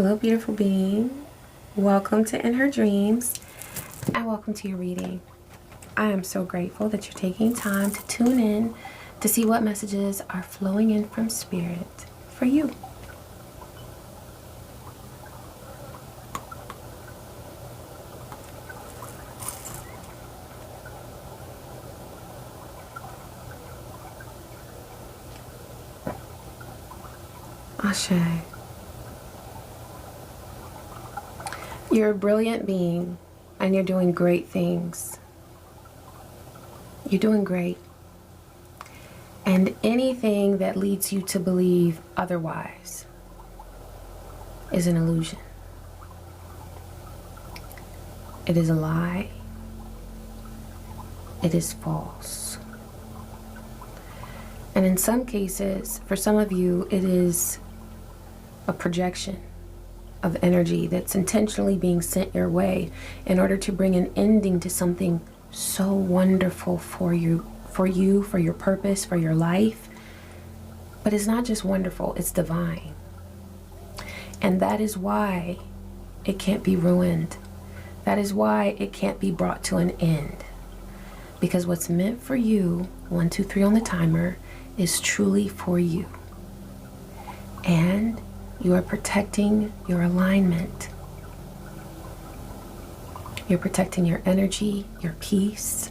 Hello, beautiful being. Welcome to In Her Dreams, and welcome to your reading. I am so grateful that you're taking time to tune in to see what messages are flowing in from Spirit for you. Ashe. You're a brilliant being and you're doing great things. You're doing great. And anything that leads you to believe otherwise is an illusion. It is a lie. It is false. And in some cases, for some of you, it is a projection of energy that's intentionally being sent your way in order to bring an ending to something so wonderful for you, for your purpose, for your life. But it's not just wonderful, it's divine. And that is why it can't be ruined. That is why it can't be brought to an end. Because what's meant for you, 1, 2, 3 on the timer, is truly for you. And you are protecting your alignment. You're protecting your energy, your peace.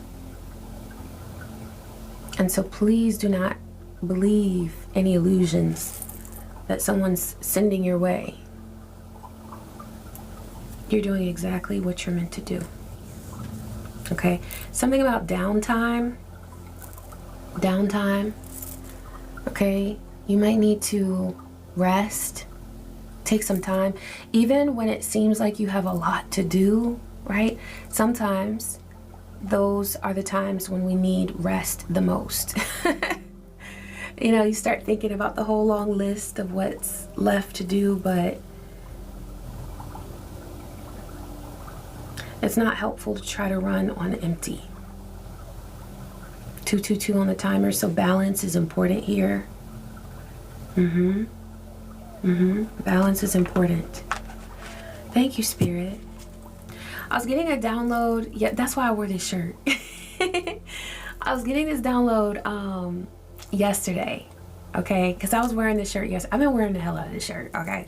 And so please do not believe any illusions that someone's sending your way. You're doing exactly what you're meant to do. Okay? Something about downtime. Okay? You might need to rest. Take some time, even when it seems like you have a lot to do, right? Sometimes those are the times when we need rest the most. You know, you start thinking about the whole long list of what's left to do, but it's not helpful to try to run on empty. 2, 2, 2 on the timer, so balance is important here. Balance is important. Thank you, Spirit. I was getting a download. Yeah, that's why I wore this shirt. I was getting this download yesterday, okay? Because I was wearing this shirt yesterday. I've been wearing the hell out of this shirt, okay?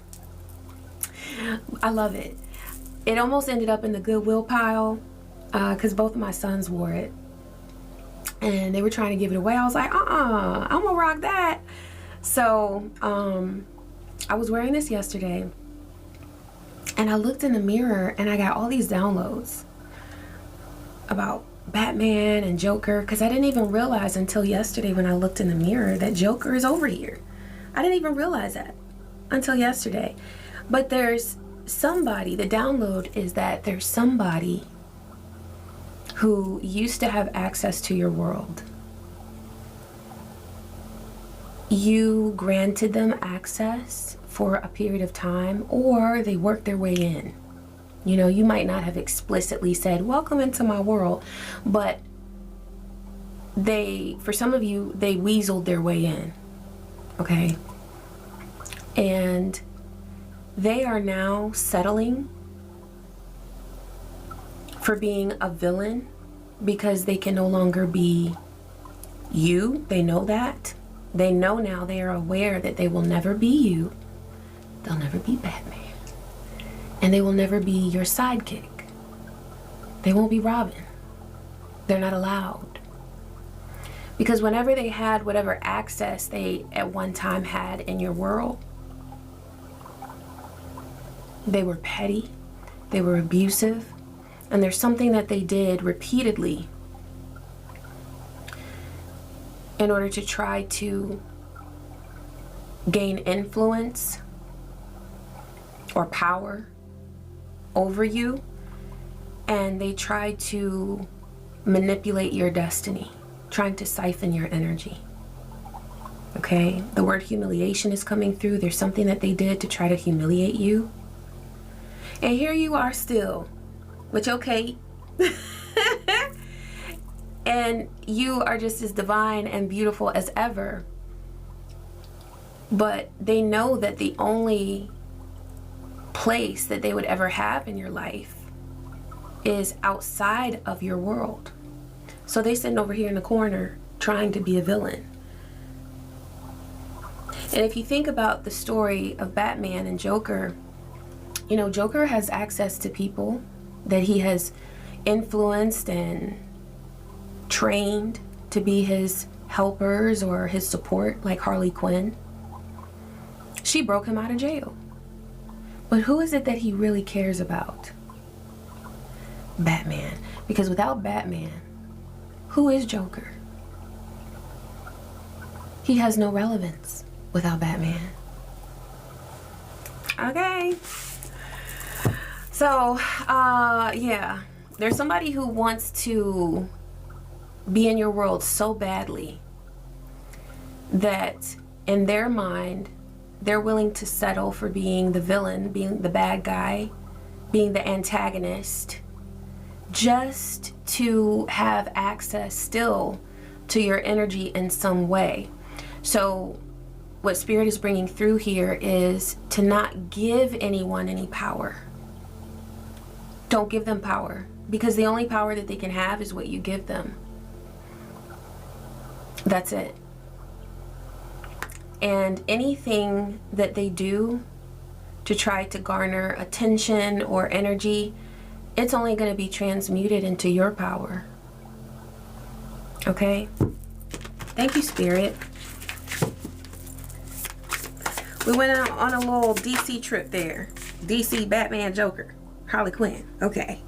I love it. It almost ended up in the Goodwill pile because both of my sons wore it. And they were trying to give it away. I was like, I'm going to rock that. So, I was wearing this yesterday and I looked in the mirror and I got all these downloads about Batman and Joker, because I didn't even realize until yesterday when I looked in the mirror that Joker is over here. I didn't even realize that until yesterday. But there's somebody, the download is that there's somebody who used to have access to your world. You granted them access for a period of time, or they worked their way in. You know, you might not have explicitly said, welcome into my world, but for some of you, they weaseled their way in, okay? And they are now settling for being a villain because they can no longer be you. They know that. They know now, they are aware that they will never be you. They'll never be Batman. And they will never be your sidekick. They won't be Robin. They're not allowed. Because whenever they had whatever access they at one time had in your world, they were petty, they were abusive, and there's something that they did repeatedly in order to try to gain influence or power over you, and they try to manipulate your destiny, trying to siphon your energy. Okay, the word humiliation is coming through. There's something that they did to try to humiliate you, and here you are still with your cape. And you are just as divine and beautiful as ever. But they know that the only place that they would ever have in your life is outside of your world. So they sitting over here in the corner trying to be a villain. And if you think about the story of Batman and Joker, you know, Joker has access to people that he has influenced and trained to be his helpers or his support, like Harley Quinn. She broke him out of jail. But who is it that he really cares about? Batman. Because without Batman, who is Joker? He has no relevance without Batman. Okay. So, yeah. There's somebody who wants to be in your world so badly that in their mind, they're willing to settle for being the villain, being the bad guy, being the antagonist, just to have access still to your energy in some way. So what Spirit is bringing through here is to not give anyone any power. Don't give them power, because the only power that they can have is what you give them. That's it. And anything that they do to try to garner attention or energy, it's only going to be transmuted into your power. Okay? Thank you, Spirit. We went on a little DC trip there. DC, Batman, Joker, Harley Quinn. Okay.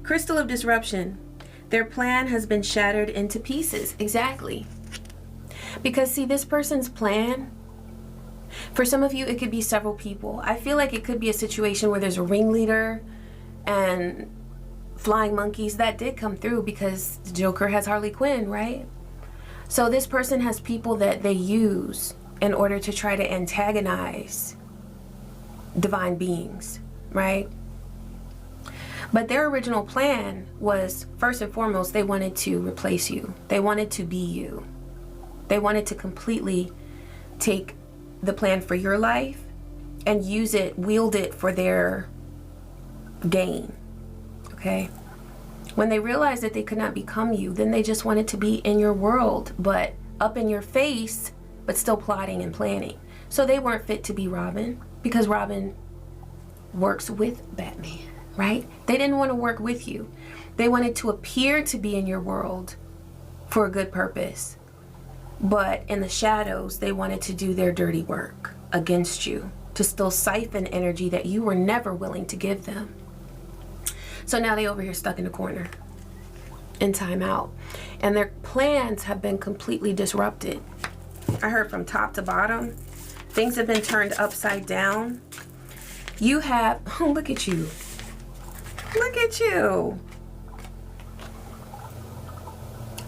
Crystal of Disruption. Their plan has been shattered into pieces. Exactly. Because see, this person's plan, for some of you, it could be several people. I feel like it could be a situation where there's a ringleader and flying monkeys. That did come through because the Joker has Harley Quinn, right? So this person has people that they use in order to try to antagonize divine beings, right? But their original plan was, first and foremost, they wanted to replace you. They wanted to be you. They wanted to completely take the plan for your life and use it, wield it for their gain, okay? When they realized that they could not become you, then they just wanted to be in your world, but up in your face, but still plotting and planning. So they weren't fit to be Robin, because Robin works with Batman, right? They didn't want to work with you. They wanted to appear to be in your world for a good purpose. But in the shadows, they wanted to do their dirty work against you, to still siphon energy that you were never willing to give them. So now they over here stuck in the corner in timeout. And their plans have been completely disrupted. I heard from top to bottom, things have been turned upside down. You have, oh, look at you. Look at you.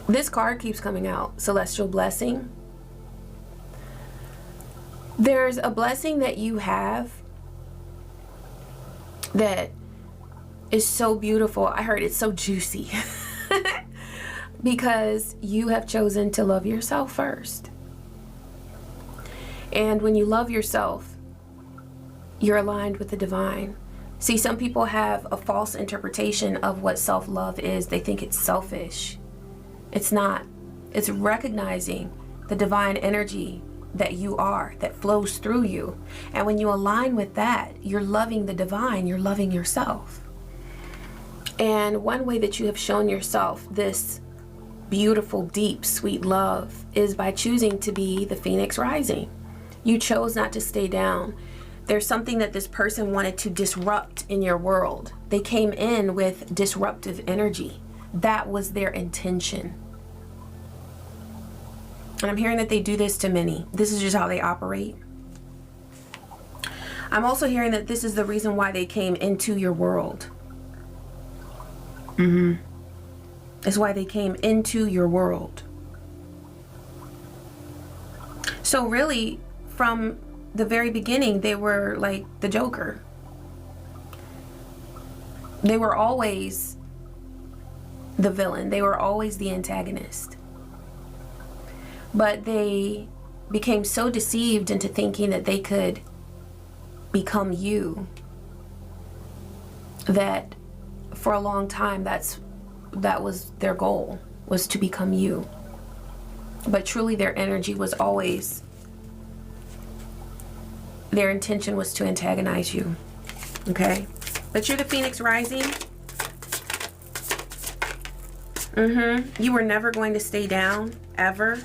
This card keeps coming out, Celestial Blessing. There's a blessing that you have that is so beautiful. I heard it's so juicy because you have chosen to love yourself first. And when you love yourself, you're aligned with the divine. See, some people have a false interpretation of what self-love is. They think it's selfish. It's not. It's recognizing the divine energy that you are, that flows through you. And when you align with that, you're loving the divine, you're loving yourself. And one way that you have shown yourself this beautiful, deep, sweet love is by choosing to be the Phoenix rising. You chose not to stay down. There's something that this person wanted to disrupt in your world. They came in with disruptive energy. That was their intention. And I'm hearing that they do this to many. This is just how they operate. I'm also hearing that this is the reason why they came into your world. It's why they came into your world. So really, from the very beginning, they were like the Joker. They were always the villain. They were always the antagonist. But they became so deceived into thinking that they could become you, that for a long time that was their goal, was to become you. But truly their energy was always, their intention was to antagonize you. Okay? But you're the Phoenix rising. You were never going to stay down, ever.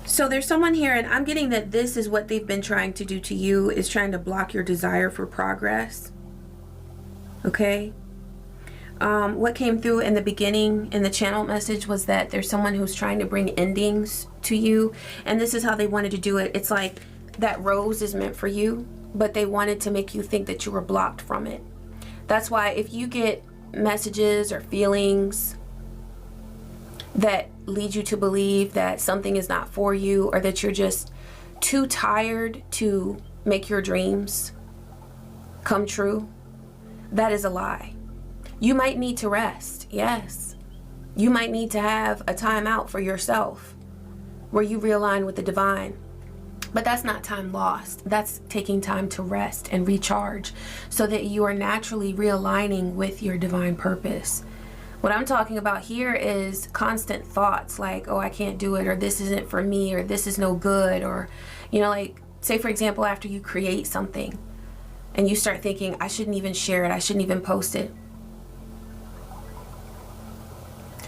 So there's someone here, and I'm getting that this is what they've been trying to do to you, is trying to block your desire for progress. Okay? What came through in the beginning in the channel message was that there's someone who's trying to bring endings to you, and this is how they wanted to do it. It's like that rose is meant for you, but they wanted to make you think that you were blocked from it. That's why if you get messages or feelings that lead you to believe that something is not for you, or that you're just too tired to make your dreams come true, that is a lie. You might need to rest, yes. You might need to have a time out for yourself where you realign with the divine. But that's not time lost. That's taking time to rest and recharge so that you are naturally realigning with your divine purpose. What I'm talking about here is constant thoughts like, oh, I can't do it, or this isn't for me, or this is no good, or, you know, like, say for example, after you create something and you start thinking, I shouldn't even share it, I shouldn't even post it.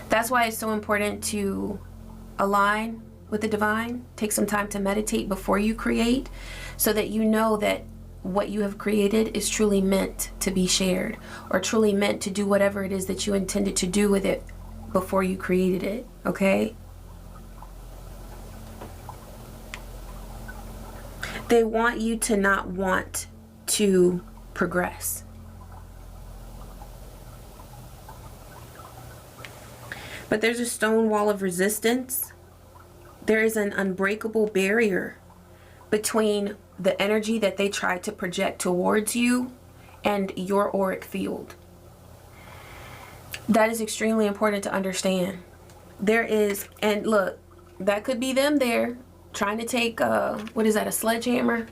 That's why it's so important to align with the divine. Take some time to meditate before you create, so that you know that what you have created is truly meant to be shared, or truly meant to do whatever it is that you intended to do with it before you created it. Okay? They want you to not want to progress. But there's a stone wall of resistance. There is an unbreakable barrier between the energy that they try to project towards you and your auric field. That is extremely important to understand. There is, and look, that could be them there trying to take, what is that, a sledgehammer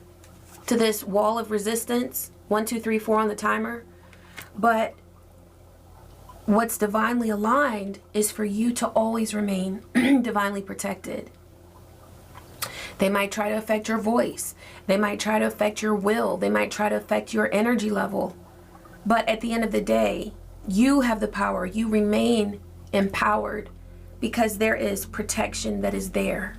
to this wall of resistance. 1, 2, 3, 4 on the timer. But what's divinely aligned is for you to always remain divinely protected. They might try to affect your voice. They might try to affect your will. They might try to affect your energy level. But at the end of the day, you have the power. You remain empowered because there is protection that is there.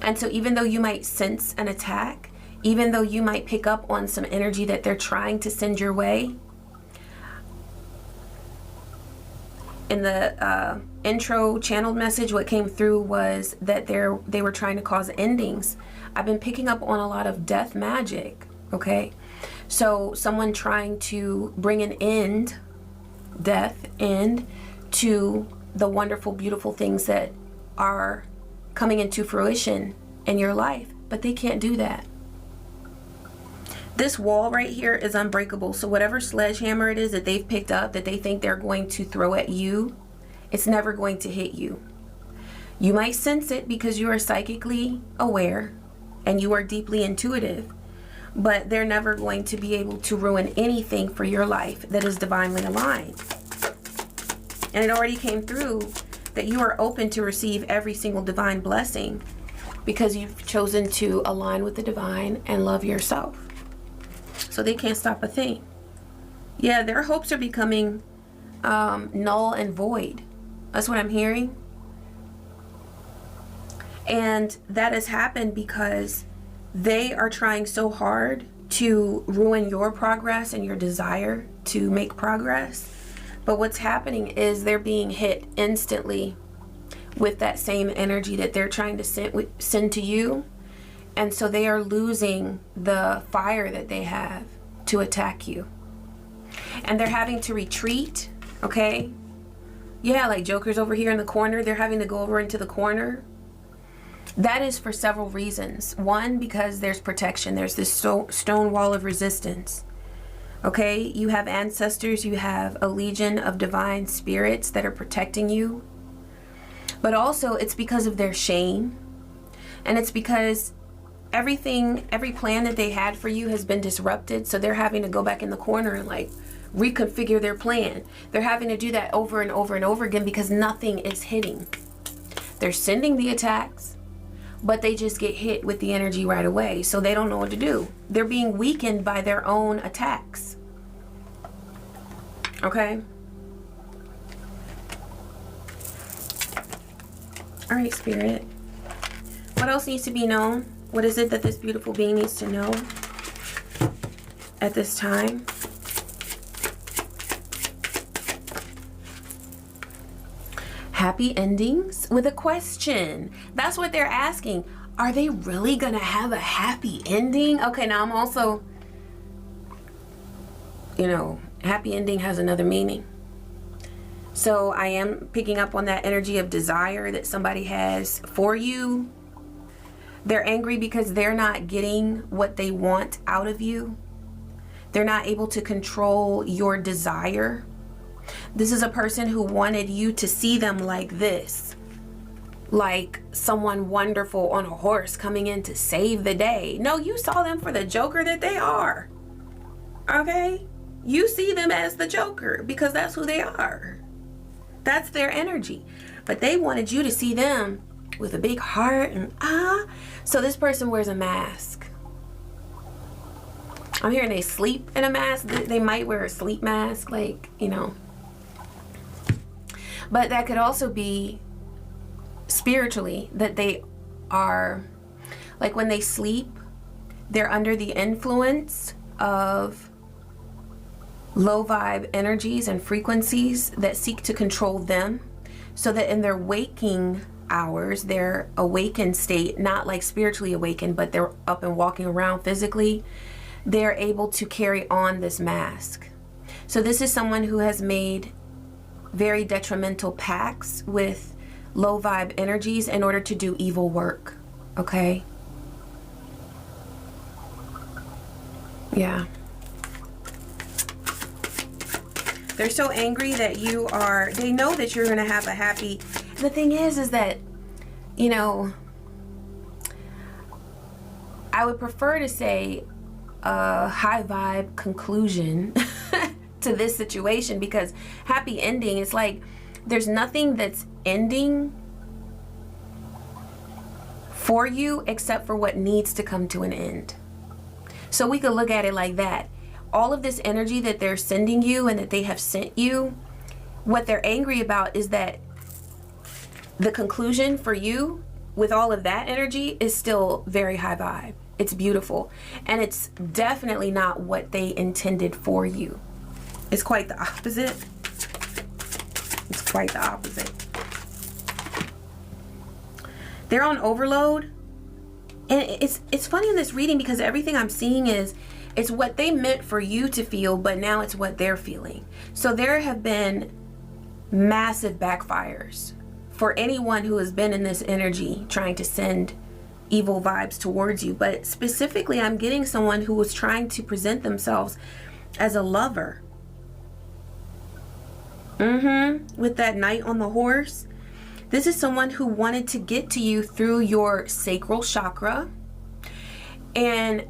And so even though you might sense an attack, even though you might pick up on some energy that they're trying to send your way, in the intro channeled message, what came through was that they were trying to cause endings. I've been picking up on a lot of death magic, okay? So someone trying to bring an end, death end, to the wonderful, beautiful things that are coming into fruition in your life, but they can't do that. This wall right here is unbreakable. So whatever sledgehammer it is that they've picked up that they think they're going to throw at you, it's never going to hit you. You might sense it because you are psychically aware and you are deeply intuitive, but they're never going to be able to ruin anything for your life that is divinely aligned. And it already came through that you are open to receive every single divine blessing because you've chosen to align with the divine and love yourself. So they can't stop a thing. Yeah, their hopes are becoming null and void. That's what I'm hearing. And that has happened because they are trying so hard to ruin your progress and your desire to make progress. But what's happening is they're being hit instantly with that same energy that they're trying to send to you. And so they are losing the fire that they have to attack you. And they're having to retreat, okay? Yeah, like Joker's over here in the corner. They're having to go over into the corner. That is for several reasons. One, because there's protection. There's this stone wall of resistance. Okay? You have ancestors. You have a legion of divine spirits that are protecting you. But also, it's because of their shame. And it's because every plan that they had for you has been disrupted. So they're having to go back in the corner and like reconfigure their plan. They're having to do that over and over and over again because nothing is hitting. They're sending the attacks, but they just get hit with the energy right away. So they don't know what to do. They're being weakened by their own attacks. Okay? All right, Spirit. What else needs to be known? What is it that this beautiful being needs to know at this time? Happy endings with a question. That's what they're asking. Are they really gonna have a happy ending? Okay, now I'm also, you know, happy ending has another meaning. So I am picking up on that energy of desire that somebody has for you. They're angry because they're not getting what they want out of you. They're not able to control your desire. This is a person who wanted you to see them like this. Like someone wonderful on a horse coming in to save the day. No, you saw them for the joker that they are. Okay? You see them as the joker because that's who they are. That's their energy. But they wanted you to see them with a big heart and so this person wears a mask. I'm hearing they sleep in a mask. They might wear a sleep mask, like, you know. But that could also be spiritually that they are, like when they sleep, they're under the influence of low vibe energies and frequencies that seek to control them, so that in their waking hours, their awakened state, not like spiritually awakened, but they're up and walking around physically, they're able to carry on this mask. So this is someone who has made very detrimental pacts with low vibe energies in order to do evil work. Okay? Yeah. They're so angry that they know that you're going to have a happy. The thing is that, you know, I would prefer to say a high vibe conclusion to this situation, because happy ending is like there's nothing that's ending for you except for what needs to come to an end. So we could look at it like that. All of this energy that they're sending you and that they have sent you, what they're angry about is that the conclusion for you with all of that energy is still very high vibe. It's beautiful. And it's definitely not what they intended for you. It's quite the opposite. It's quite the opposite. They're on overload. And it's funny in this reading because everything I'm seeing is it's what they meant for you to feel, but now it's what they're feeling. So there have been massive backfires for anyone who has been in this energy trying to send evil vibes towards you. But specifically, I'm getting someone who was trying to present themselves as a lover. With that knight on the horse. This is someone who wanted to get to you through your sacral chakra. And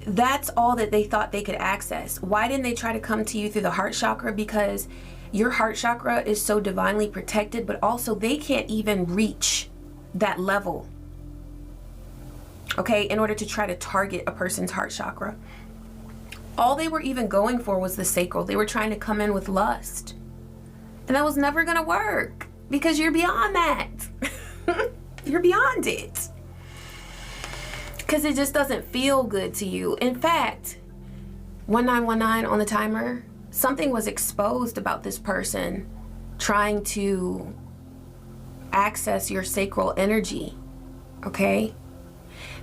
that's all that they thought they could access. Why didn't they try to come to you through the heart chakra? Because your heart chakra is so divinely protected, but also they can't even reach that level, okay, in order to try to target a person's heart chakra. All they were even going for was the sacral. They were trying to come in with lust. And that was never gonna work because you're beyond that. You're beyond it. Because it just doesn't feel good to you. In fact, 1919 on the timer, something was exposed about this person trying to access your sacral energy, okay?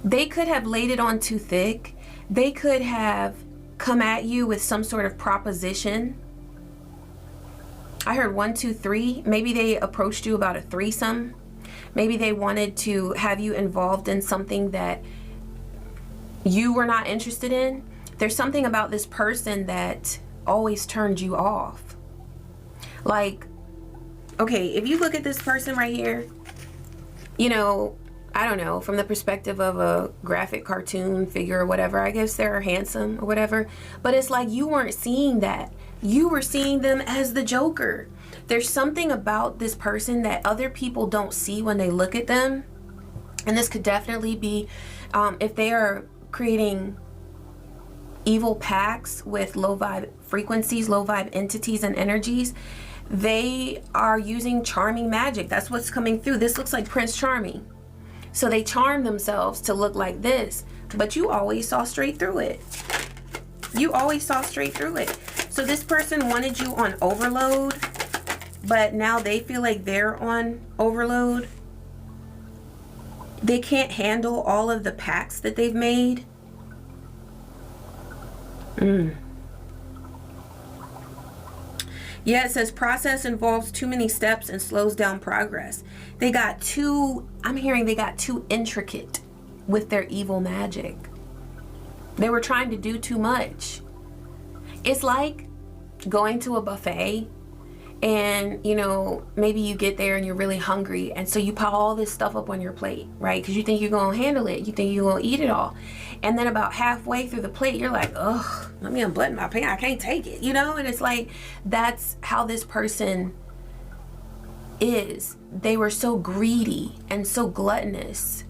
They could have laid it on too thick. They could have come at you with some sort of proposition. I heard 1, 2, 3. Maybe they approached you about a threesome. Maybe they wanted to have you involved in something that you were not interested in. There's something about this person that always turned you off. Like, okay, if you look at this person right here, you know, I don't know, from the perspective of a graphic cartoon figure or whatever, I guess they're handsome or whatever. But it's like you weren't seeing that. You were seeing them as the Joker. There's something about this person that other people don't see when they look at them. And this could definitely be if they are creating evil pacts with low vibe frequencies, low vibe entities and energies. They are using charming magic. That's what's coming through. This looks like Prince Charming. So they charm themselves to look like this, but you always saw straight through it. You always saw straight through it. So this person wanted you on overload, but now they feel like they're on overload. They can't handle all of the pacts that they've made. Yeah, it says process involves too many steps and slows down progress. They got too, I'm hearing they got too intricate with their evil magic. They were trying to do too much. It's like going to a buffet and, you know, maybe you get there and you're really hungry, and so you pile all this stuff up on your plate, right? Because you think you're gonna handle it, you think you're gonna eat it all, and then about halfway through the plate you're like, ugh, let me unbutton my pants, I can't take it, you know? And it's like, that's how this person is. They were so greedy and so gluttonous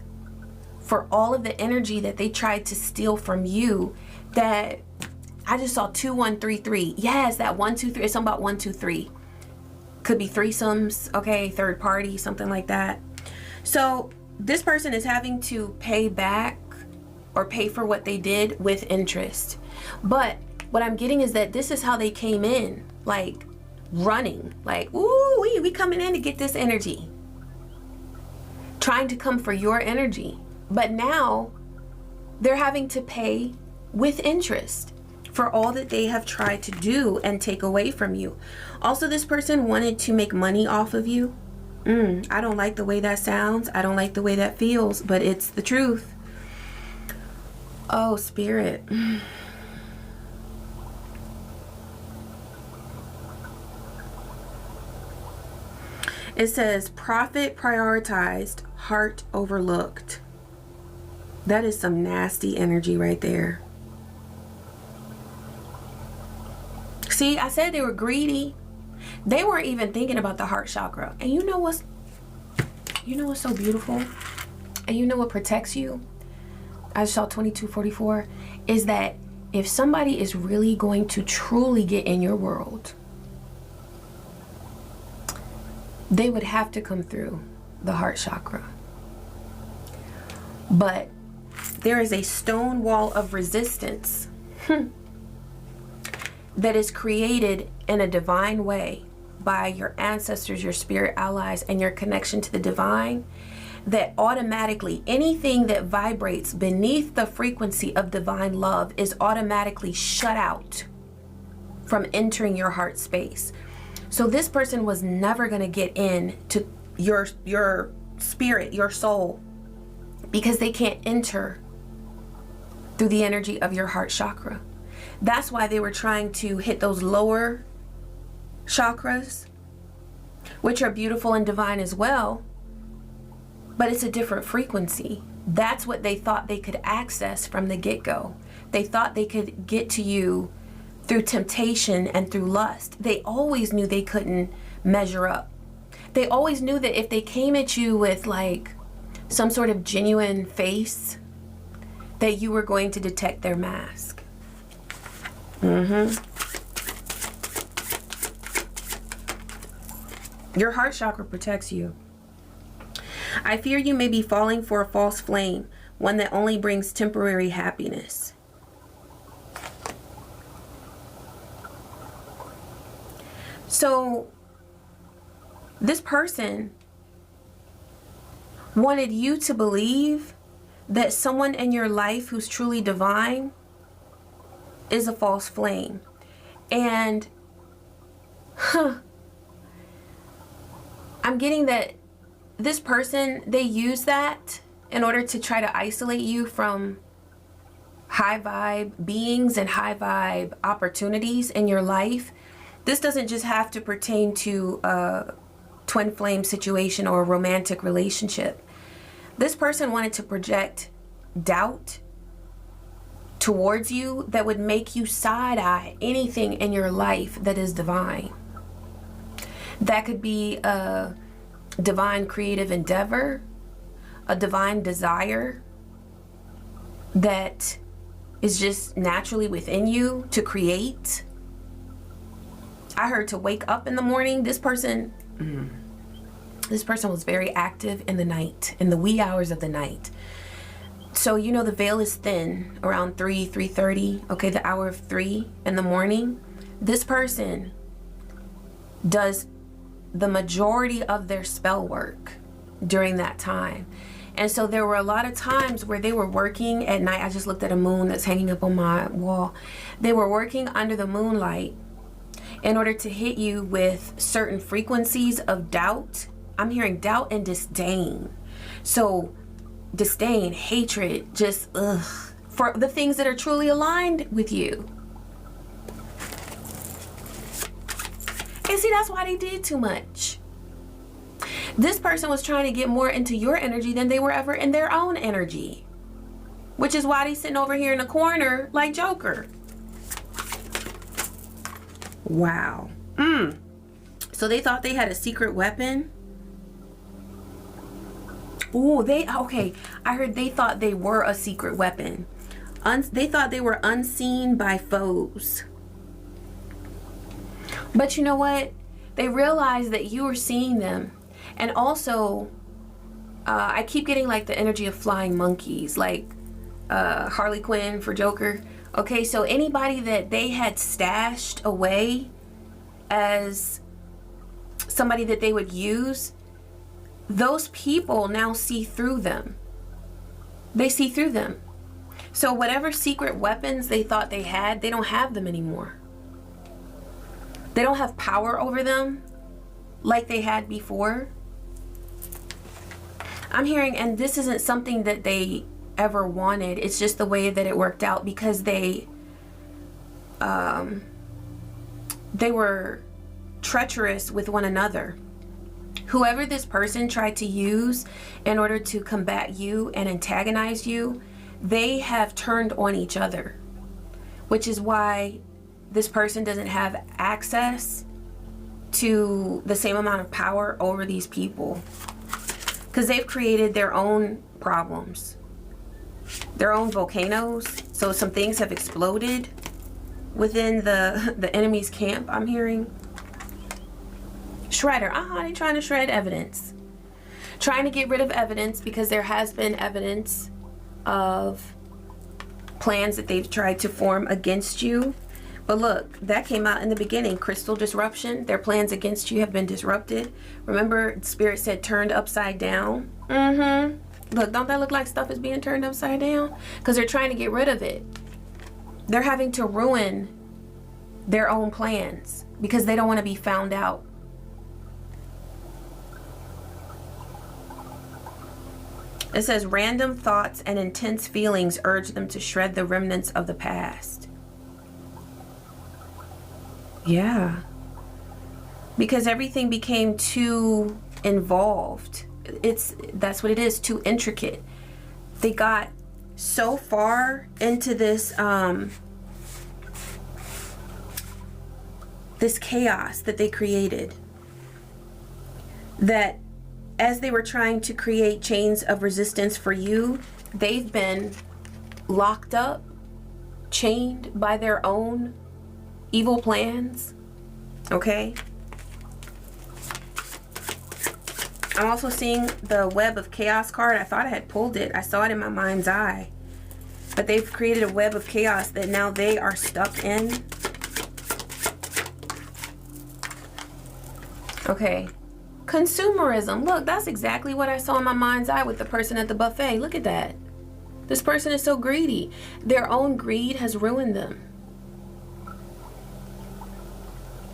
for all of the energy that they tried to steal from you, that I just saw 2133. Yes, that 123. It's something about 123. Could be threesomes, okay, third party, something like that. So this person is having to pay back or pay for what they did with interest. But what I'm getting is that this is how they came in, like running, like, ooh, we coming in to get this energy, trying to come for your energy. But now they're having to pay with interest for all that they have tried to do and take away from you. Also, this person wanted to make money off of you. I don't like the way that sounds. I don't like the way that feels, but it's the truth. Oh, Spirit. It says profit prioritized, heart overlooked. That is some nasty energy right there. See, I said they were greedy. They weren't even thinking about the heart chakra. And you know what's so beautiful? And you know what protects you? I saw 2244 is that if somebody is really going to truly get in your world, they would have to come through the heart chakra. But there is a stone wall of resistance that is created in a divine way by your ancestors, your spirit allies, and your connection to the divine, that automatically anything that vibrates beneath the frequency of divine love is automatically shut out from entering your heart space. So this person was never going to get in to your spirit, your soul, because they can't enter through the energy of your heart chakra. That's why they were trying to hit those lower chakras, which are beautiful and divine as well, but it's a different frequency. That's what they thought they could access from the get-go. They thought they could get to you through temptation and through lust. They always knew they couldn't measure up. They always knew that if they came at you with like some sort of genuine face, that you were going to detect their mask. Your heart chakra protects you. I fear you may be falling for a false flame, one that only brings temporary happiness. So this person wanted you to believe that someone in your life who's truly divine is a false flame. And I'm getting that this person, they use that in order to try to isolate you from high vibe beings and high vibe opportunities in your life. This doesn't just have to pertain to a twin flame situation or a romantic relationship. This person wanted to project doubt towards you that would make you side-eye anything in your life that is divine. That could be a divine creative endeavor, a divine desire that is just naturally within you to create. I heard to wake up in the morning. This person was very active in the night, in the wee hours of the night. So, you know, the veil is thin around 3:30, okay, the hour of 3 in the morning. This person does the majority of their spell work during that time. And so there were a lot of times where they were working at night. I just looked at a moon that's hanging up on my wall. They were working under the moonlight in order to hit you with certain frequencies of doubt. I'm hearing doubt and disdain. So disdain, hatred, just for the things that are truly aligned with you. And see, that's why they did too much. This person was trying to get more into your energy than they were ever in their own energy, which is why they sitting over here in the corner like Joker. Wow. So they thought they had a secret weapon. Oh, okay. I heard they thought they were a secret weapon. They thought they were unseen by foes. But you know what? They realized that you were seeing them. And also, I keep getting like the energy of flying monkeys, like Harley Quinn for Joker. Okay, so anybody that they had stashed away as somebody that they would use, those people now see through them. They see through them. So whatever secret weapons they thought they had, they don't have them anymore. They don't have power over them like they had before. I'm hearing, and this isn't something that they ever wanted. It's just the way that it worked out, because they were treacherous with one another. Whoever this person tried to use in order to combat you and antagonize you, they have turned on each other, which is why this person doesn't have access to the same amount of power over these people, because they've created their own problems, their own volcanoes. So some things have exploded within the enemy's camp, I'm hearing. Shredder. They're trying to shred evidence. Trying to get rid of evidence, because there has been evidence of plans that they've tried to form against you. But look, that came out in the beginning. Crystal disruption. Their plans against you have been disrupted. Remember, Spirit said turned upside down. Look, don't that look like stuff is being turned upside down? Because they're trying to get rid of it. They're having to ruin their own plans because they don't want to be found out. It says random thoughts and intense feelings urge them to shred the remnants of the past. Yeah. Because everything became too involved. That's what it is, too intricate. They got so far into this this chaos that they created, that as they were trying to create chains of resistance for you, they've been locked up, chained by their own evil plans. Okay? I'm also seeing the Web of Chaos card. I thought I had pulled it. I saw it in my mind's eye. But they've created a web of chaos that now they are stuck in. Okay. Consumerism. Look, that's exactly what I saw in my mind's eye with the person at the buffet. Look at that. This person is so greedy. Their own greed has ruined them.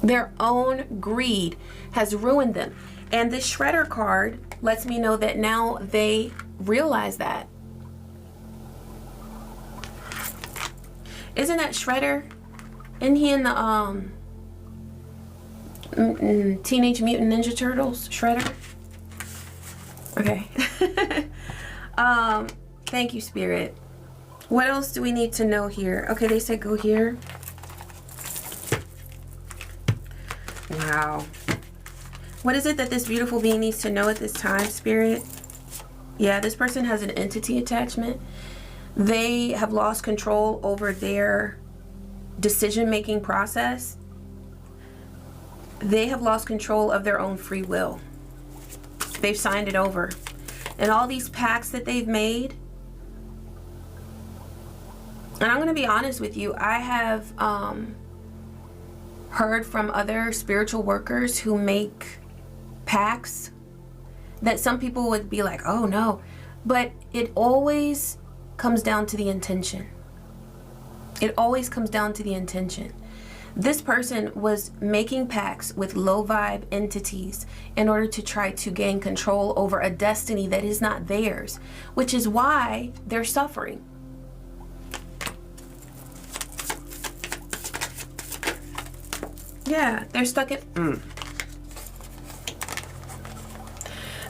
Their own greed has ruined them. And this Shredder card lets me know that now they realize that. Isn't that Shredder? Isn't he in the Teenage Mutant Ninja Turtles? Shredder? Okay. Thank you, Spirit. What else do we need to know here? Okay, they said go here. Wow. What is it that this beautiful being needs to know at this time, Spirit? Yeah, this person has an entity attachment. They have lost control over their decision-making process. They have lost control of their own free will. They've signed it over. And all these pacts that they've made, and I'm going to be honest with you, I have heard from other spiritual workers who make pacts that some people would be like, oh no, but it always comes down to the intention. It always comes down to the intention. This person was making pacts with low vibe entities in order to try to gain control over a destiny that is not theirs, which is why they're suffering. Yeah, they're stuck in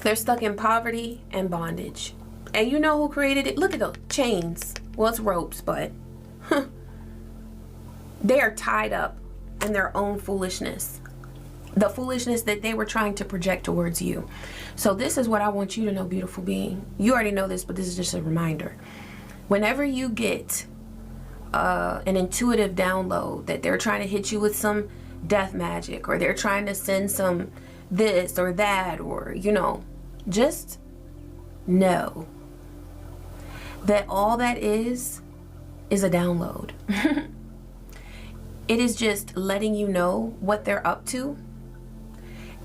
they're stuck in poverty and bondage. And you know who created it? Look at those chains. Well, it's ropes, but they are tied up in their own foolishness. The foolishness that they were trying to project towards you. So this is what I want you to know, beautiful being. You already know this, but this is just a reminder. Whenever you get an intuitive download that they're trying to hit you with some death magic, or they're trying to send some this or that, or, you know, just know that all that is a download. It is just letting you know what they're up to.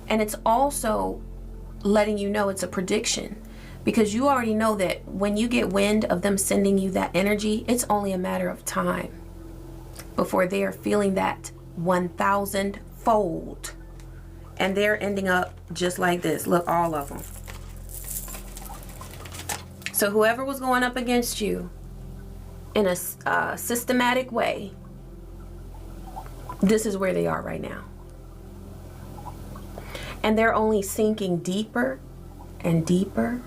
And it's also letting you know it's a prediction, because you already know that when you get wind of them sending you that energy, it's only a matter of time before they are feeling that 1,000-fold. And they're ending up just like this. Look, all of them. So whoever was going up against you in a systematic way, this is where they are right now. And they're only sinking deeper and deeper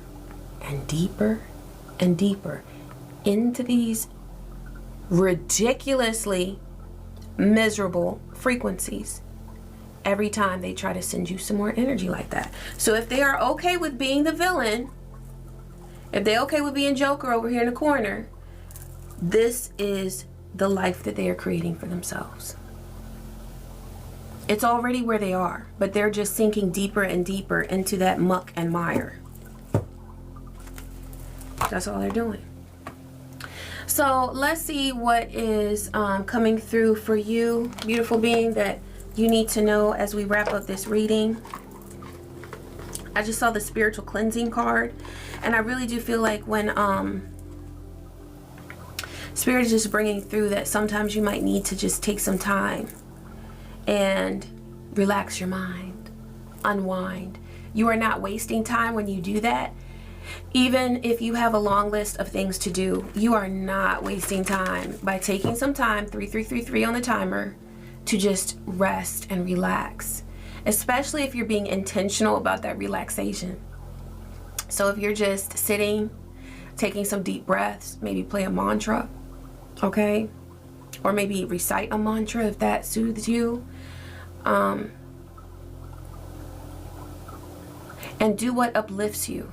and deeper and deeper into these ridiculously miserable frequencies every time they try to send you some more energy like that. So if they are okay with being the villain, if they're okay with being Joker over here in the corner, this is the life that they are creating for themselves. It's already where they are, but they're just sinking deeper and deeper into that muck and mire. That's all they're doing. So let's see what is coming through for you, beautiful being, that you need to know as we wrap up this reading. I just saw the spiritual cleansing card, and I really do feel like when Spirit is just bringing through that sometimes you might need to just take some time and relax your mind, unwind. You are not wasting time when you do that. Even if you have a long list of things to do, you are not wasting time by taking some time, 3333 on the timer, to just rest and relax, especially if you're being intentional about that relaxation. So if you're just sitting, taking some deep breaths, maybe play a mantra, okay? Or maybe recite a mantra if that soothes you. And do what uplifts you.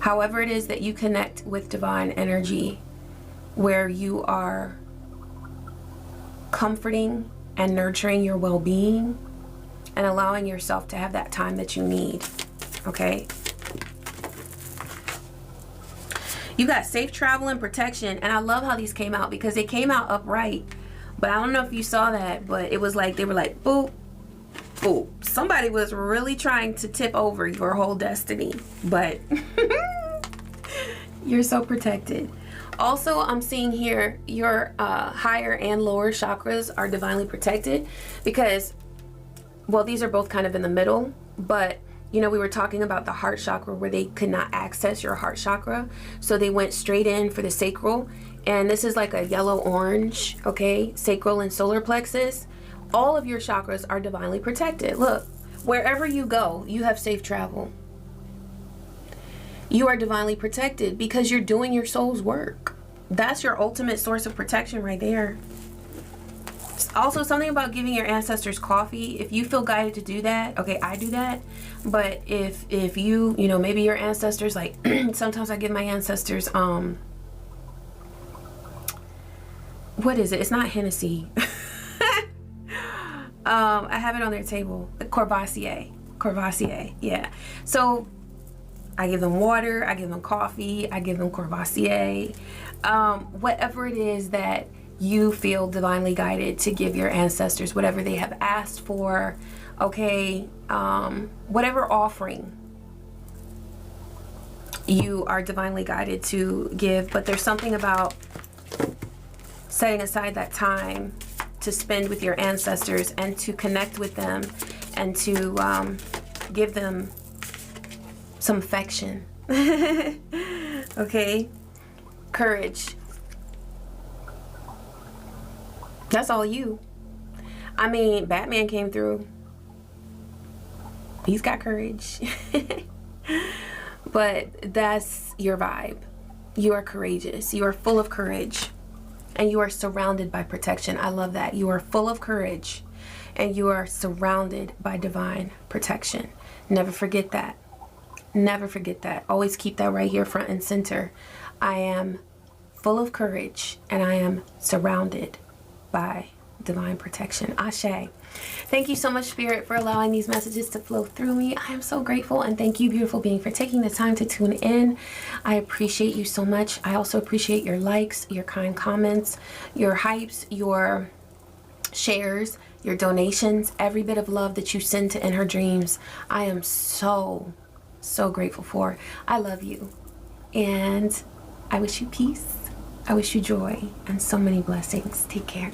However it is that you connect with divine energy, where you are comforting and nurturing your well-being and allowing yourself to have that time that you need, okay? You got safe travel and protection, and I love how these came out because they came out upright. But I don't know if you saw that, but it was like they were like, boop, boop. Somebody was really trying to tip over your whole destiny, but you're so protected. Also, I'm seeing here your higher and lower chakras are divinely protected because, well, these are both kind of in the middle, but you know, we were talking about the heart chakra where they could not access your heart chakra. So they went straight in for the sacral. And this is like a yellow-orange, okay? Sacral and solar plexus. All of your chakras are divinely protected. Look, wherever you go, you have safe travel. You are divinely protected because you're doing your soul's work. That's your ultimate source of protection right there. Also, something about giving your ancestors coffee. If you feel guided to do that, okay, I do that. But if you know, maybe your ancestors, like sometimes I give my ancestors what is it? It's not Hennessy. I have it on their table. The Courvoisier, yeah. So I give them water, I give them coffee, I give them Courvoisier. Whatever it is that you feel divinely guided to give your ancestors, whatever they have asked for, okay, whatever offering you are divinely guided to give. But there's something about setting aside that time to spend with your ancestors and to connect with them and to give them some affection. Okay, courage. That's all you. I mean, Batman came through. He's got courage. But that's your vibe. You are courageous. You are full of courage. And you are surrounded by protection. I love that. You are full of courage. And you are surrounded by divine protection. Never forget that. Never forget that. Always keep that right here front and center. I am full of courage. And I am surrounded by divine protection. Ashe. Thank you so much, Spirit, for allowing these messages to flow through me. I am so grateful, and thank you, beautiful being, for taking the time to tune in. I appreciate you so much. I also appreciate your likes, your kind comments, your hypes, your shares, your donations, every bit of love that you send to In Her Dreams. I am so grateful for. I love you, and I wish you peace. I wish you joy and so many blessings. Take care.